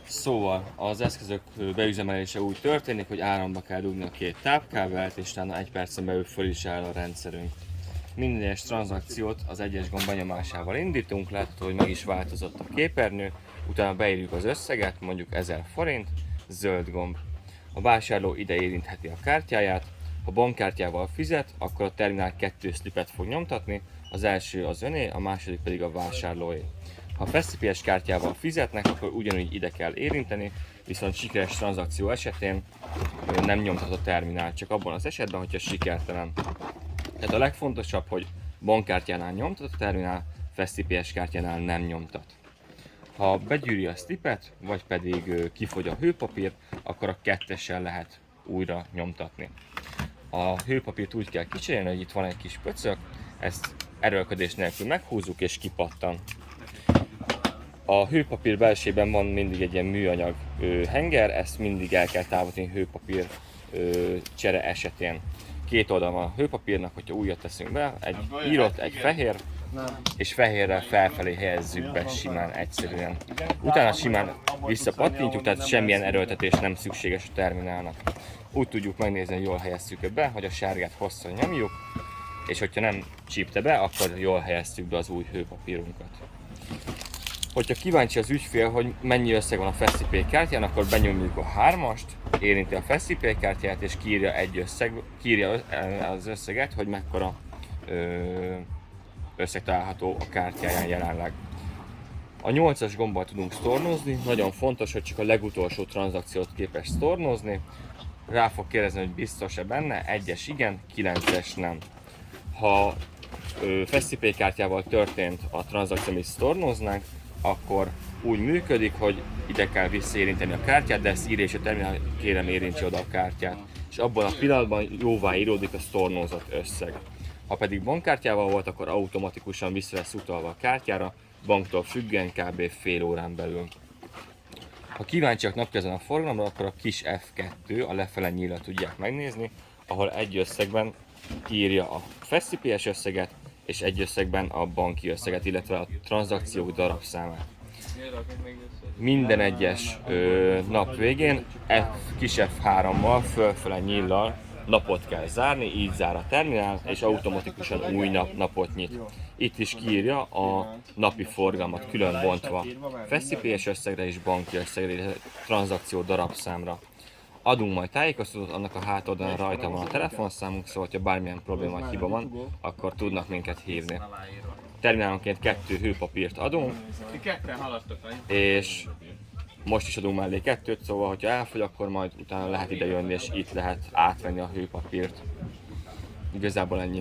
Szóval az eszközök beüzemelése úgy történik, hogy áramba kell dugni a két tápkábelt, és utána 1 percen belül föl is áll a rendszerünk. Minden egyes tranzakciót az egyes gomb benyomásával indítunk, látható, hogy meg is változott a képernyő, utána beírjuk az összeget, mondjuk 1000 forint, zöld gomb. A vásárló ide érintheti a kártyáját, ha bankkártyával fizet, akkor a terminál 2 slipet fog nyomtatni, az első az öné, a második pedig a vásárlóé. Ha FastyPS kártyával fizetnek, akkor ugyanúgy ide kell érinteni, viszont sikeres tranzakció esetén nem nyomtat a terminál, csak abban az esetben, hogyha sikertelen. Tehát a legfontosabb, hogy bankkártyánál nyomtat a terminál, FastyPS kártyánál nem nyomtat. Ha begyűri a slipet, vagy pedig kifogy a hőpapír, akkor a 2-essel lehet újra nyomtatni. A hőpapírt úgy kell kicserélni, hogy itt van egy kis pöcök, ezt erőlködés nélkül meghúzzuk és kipattan. A hőpapír belsejében van mindig egy ilyen műanyag henger, ezt mindig el kell távolítani hőpapír csere esetén. Két oldal van a hőpapírnak, hogyha újat teszünk be, egy írott, egy fehér, és fehérrel felfelé helyezzük be simán, egyszerűen. Utána simán visszapattintjuk, tehát semmilyen erőltetés nem szükséges a terminálnak. Úgy tudjuk megnézni, hogy jól helyeztük be, hogy a sárgát hosszan nyomjuk, és hogyha nem csípte be, akkor jól helyeztük be az új hőpapírunkat. Hogyha kíváncsi az ügyfél, hogy mennyi összeg van a FastyPay kártyán, akkor benyomjuk a 3-ast, érinti a FastyPay kártyát és kiírja az összeget, hogy mekkora összeg található a kártyáján jelenleg. A 8-as gombbal tudunk sztornozni, nagyon fontos, hogy csak a legutolsó tranzakciót képes sztornozni. Rá fog kérdezni, hogy biztos-e benne, 1-es igen, 9-es nem. Ha FastyPay kártyával történt a tranzakció, amit sztornoznánk, akkor úgy működik, hogy ide kell visszaérinteni a kártyát, de ezt írja és a terminál, kérem érintse oda a kártyát. És abban a pillanatban jóvá íródik a sztornozott összeg. Ha pedig bankkártyával volt, akkor automatikusan vissza lesz utalva a kártyára, banktól függően kb. Fél órán belül. Ha kíváncsiak napközben a forgalomra, akkor a kis F2, a lefele nyílra tudják megnézni, ahol egy összegben írja a FastyPS összeget, és egy összegben a banki összeget, illetve a tranzakciók darabszámát. Minden egyes nap végén kis F3-mal, fölfele nyíllal napot kell zárni, így zár a terminál, és automatikusan új napot nyit. Itt is kiírja a napi forgalmat külön bontva FastyPS összegre és banki összegre, illetve tranzakció darabszámra. Adunk majd tájékoztatót, annak a hátoldalán rajta van a telefonszámunk, szóval ha bármilyen probléma vagy hiba van, akkor tudnak minket hívni. Terminálonként 2 hőpapírt adunk, és most is adunk mellé 2-t, szóval hogyha elfogy, akkor majd utána lehet ide jönni, és itt lehet átvenni a hőpapírt. Igazából ennyi.